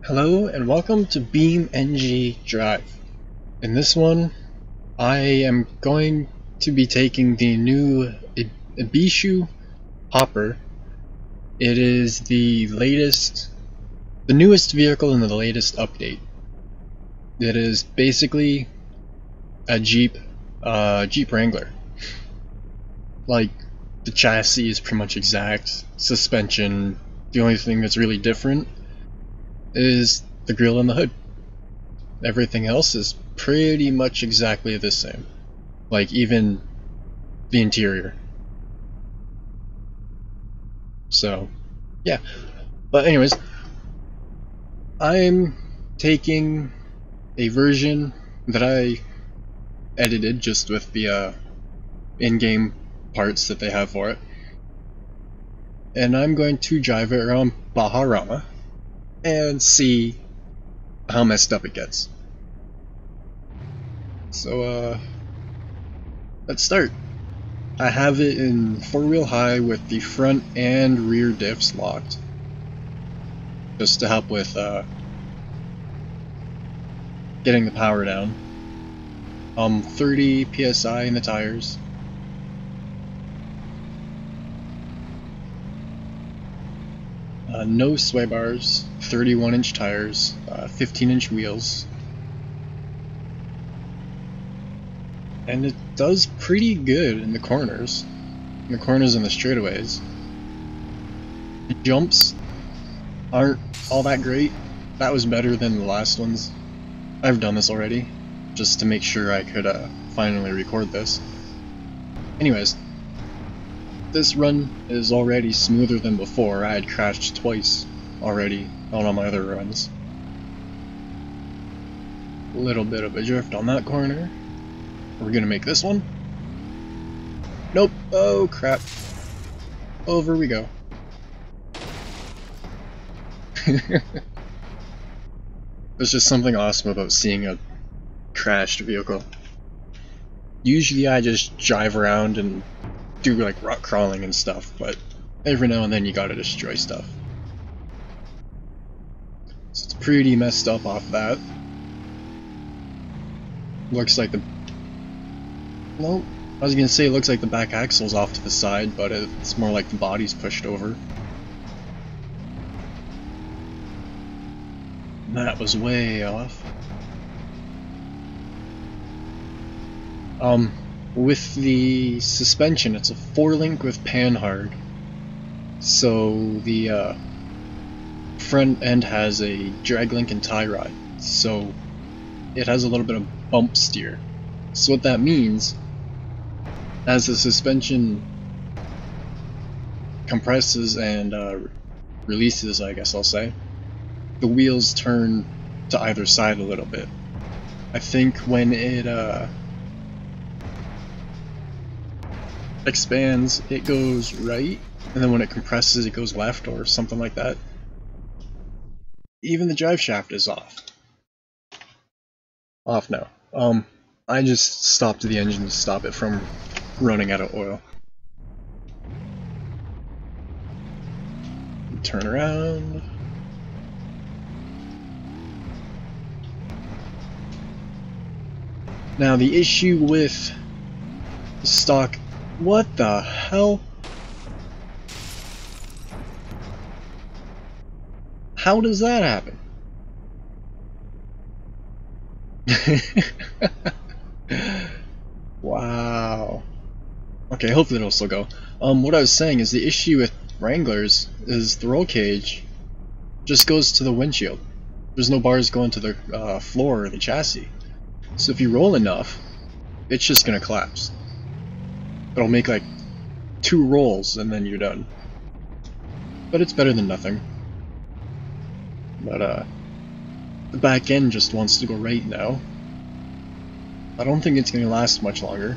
Hello and welcome to BeamNG.drive. In this one, I am going to be taking the new Ibishu Hopper. It is the newest vehicle in the latest update. It is basically a Jeep Wrangler. Like, the chassis is pretty much exact, suspension, the only thing that's really different is the grille and the hood. Everything else is pretty much exactly the same. Like, even the interior. So, yeah. But anyways, I'm taking a version that I edited just with the in-game parts that they have for it. And I'm going to drive it around Baharama and see how messed up it gets. So, let's start. I have it in 4-wheel high with the front and rear diffs locked. Just to help with getting the power down. 30 PSI in the tires. No sway bars, 31-inch tires, 15-inch wheels. And it does pretty good in the corners. In the corners and the straightaways. The jumps aren't all that great. That was better than the last ones. I've done this already, just to make sure I could finally record this. Anyways, this run is already smoother than before. I had crashed twice already on all my other runs. A little bit of a drift on that corner. We're gonna make this one. Nope. Oh crap. Over we go. There's just something awesome about seeing a crashed vehicle. Usually I just drive around and do like rock crawling and stuff, but every now and then you gotta destroy stuff. So it's pretty messed up off that. Looks like the... Well, I was gonna say it looks like the back axle's off to the side, but it's more like the body's pushed over. That was way off. With the suspension, it's a 4-link with panhard. So the front end has a drag link and tie rod. So it has a little bit of bump steer. So what that means, as the suspension compresses and releases, I guess I'll say, the wheels turn to either side a little bit. I think when it expands, it goes right, and then when it compresses, it goes left, or something like that. Even the drive shaft is off. Off now. I just stopped the engine to stop it from running out of oil. Turn around. Now the issue with the stock... What the hell? How does that happen? Wow. Okay, hopefully it'll still go. What I was saying is the issue with Wranglers is the roll cage just goes to the windshield. There's no bars going to the floor or the chassis. So if you roll enough, it's just gonna collapse. It'll make like 2 rolls and then you're done. But it's better than nothing. But the back end just wants to go right now. I don't think it's gonna last much longer.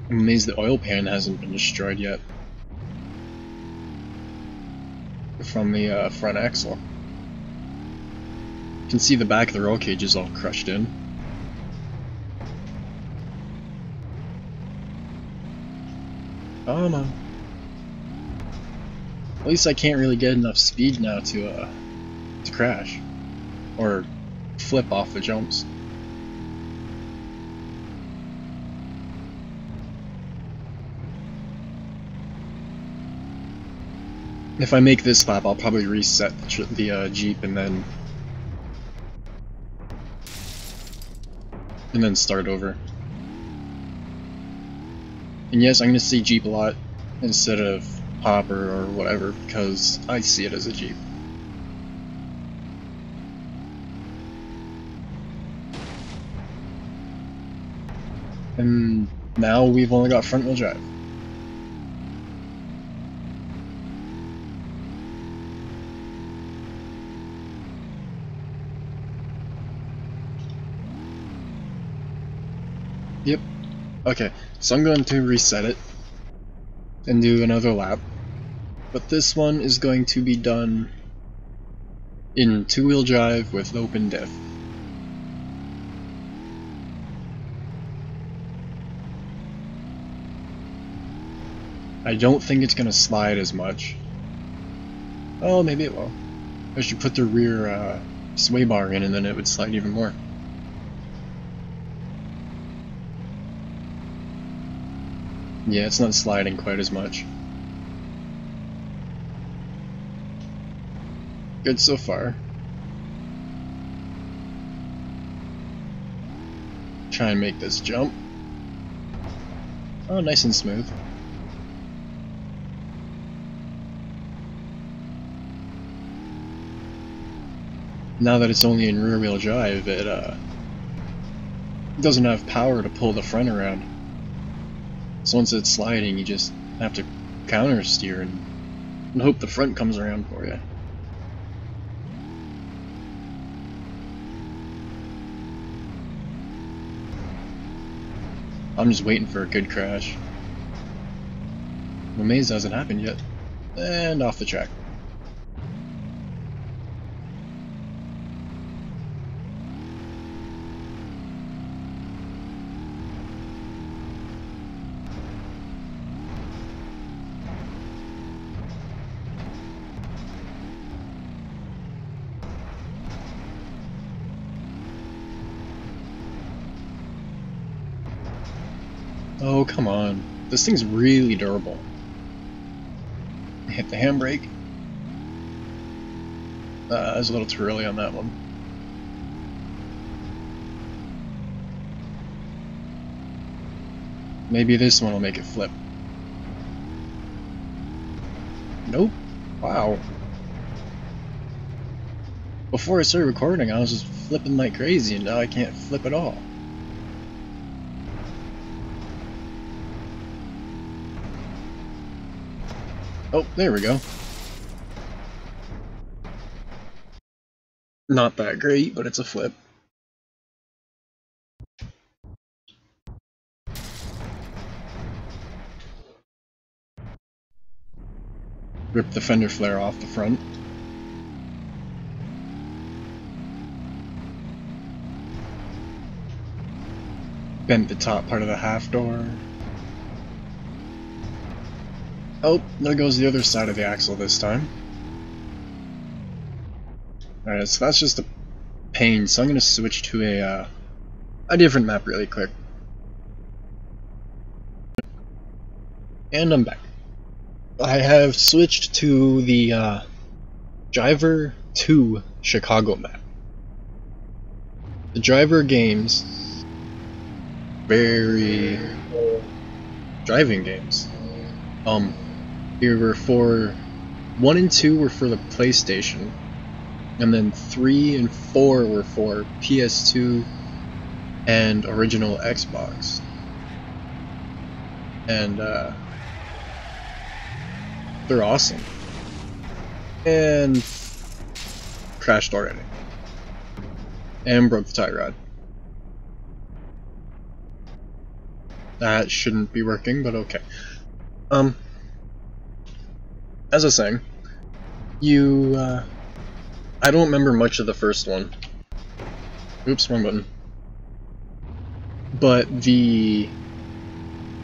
I'm amazed the oil pan hasn't been destroyed yet from the front axle. You can see the back of the roll cage is all crushed in. Come on. At least I can't really get enough speed now to crash. Or flip off the jumps. If I make this lap, I'll probably reset the Jeep and then start over. And yes, I'm gonna say Jeep a lot instead of Hopper or whatever because I see it as a Jeep. And now we've only got front wheel drive. Yep. Okay, so I'm going to reset it and do another lap. But this one is going to be done in two-wheel drive with open diff. I don't think it's gonna slide as much. Oh, maybe it will. I should put the rear sway bar in and then it would slide even more. Yeah, it's not sliding quite as much. Good so far. Try and make this jump. Oh, nice and smooth. Now that it's only in rear wheel drive, it doesn't have power to pull the front around. So once it's sliding, you just have to counter steer and hope the front comes around for you. I'm just waiting for a good crash. I'm amazed it hasn't happened yet. And off the track. Oh, come on. This thing's really durable. Hit the handbrake. I was a little too early on that one. Maybe this one will make it flip. Nope. Wow. Before I started recording, I was just flipping like crazy, and now I can't flip at all. Oh, there we go. Not that great, but it's a flip. Rip the fender flare off the front. Bent the top part of the half door. Oh, there goes the other side of the axle this time. Alright, so that's just a pain, so I'm going to switch to a different map really quick. And I'm back. I have switched to the Driver 2 Chicago map. The Driver games, very driving games. Here were for 1 and 2 were for the PlayStation, and then 3 and 4 were for PS2 and original Xbox. And they're awesome. And crashed already. And broke the tie rod. That shouldn't be working, but okay. As I was saying, I don't remember much of the first one. Oops, wrong button. But the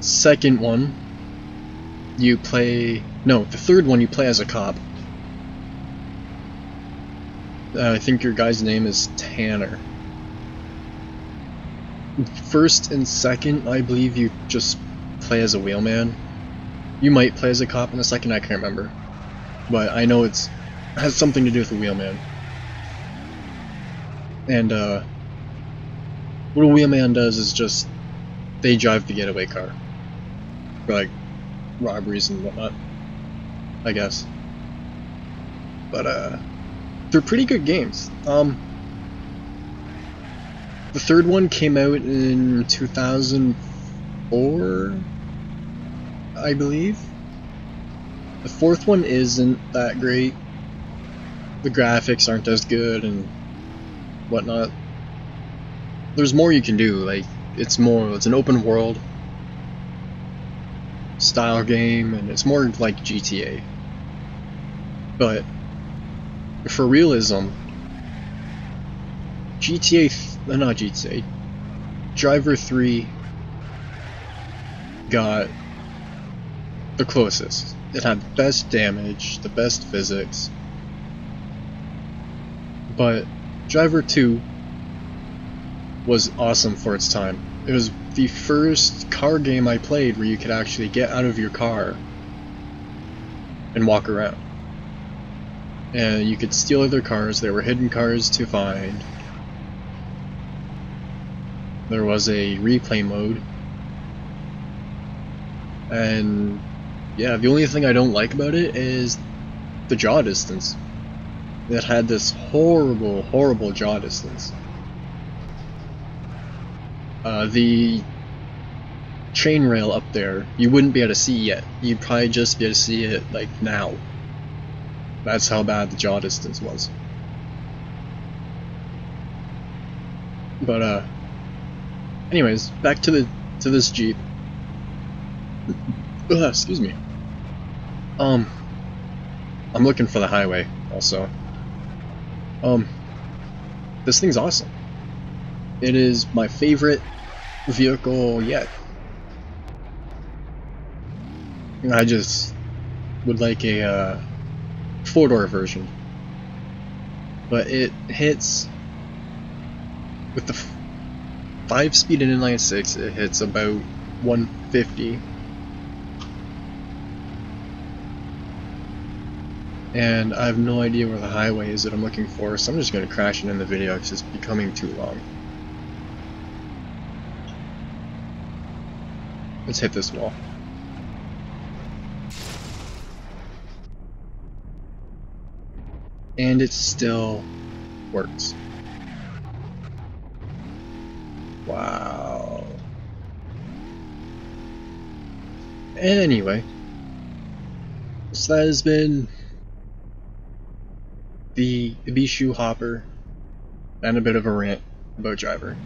second one you play... No, the third one you play as a cop. I think your guy's name is Tanner. First and second, I believe you just play as a wheelman. You might play as a cop in the second, I can't remember. But I know it has something to do with the wheelman. And what a wheelman does is just, they drive the getaway car. For like, robberies and whatnot, I guess. But they're pretty good games. The third one came out in 2004, I believe. The fourth one isn't that great. The graphics aren't as good and whatnot. There's more you can do, like, it's an open world style game, and it's more like GTA. But for realism, Driver 3 got the closest. It had the best damage, the best physics. But Driver 2 was awesome for its time. It was the first car game I played where you could actually get out of your car and walk around. And you could steal other cars. There were hidden cars to find. There was a replay mode. And yeah, the only thing I don't like about it is the jaw distance. It had this horrible, horrible jaw distance. The chain rail up there, you wouldn't be able to see yet. You'd probably just be able to see it like now. That's how bad the jaw distance was. But anyways, back to this Jeep. Excuse me. I'm looking for the highway also. This thing's awesome. It is my favorite vehicle yet. I just would like a 4-door version, but it hits with the 5-speed and inline 6. It hits about 150, and I have no idea where the highway is that I'm looking for, so I'm just going to crash it in the video because it's becoming too long. Let's hit this wall. And it still works. Wow. Anyway, so that has been the Ibishu Hopper and a bit of a rant about Driver.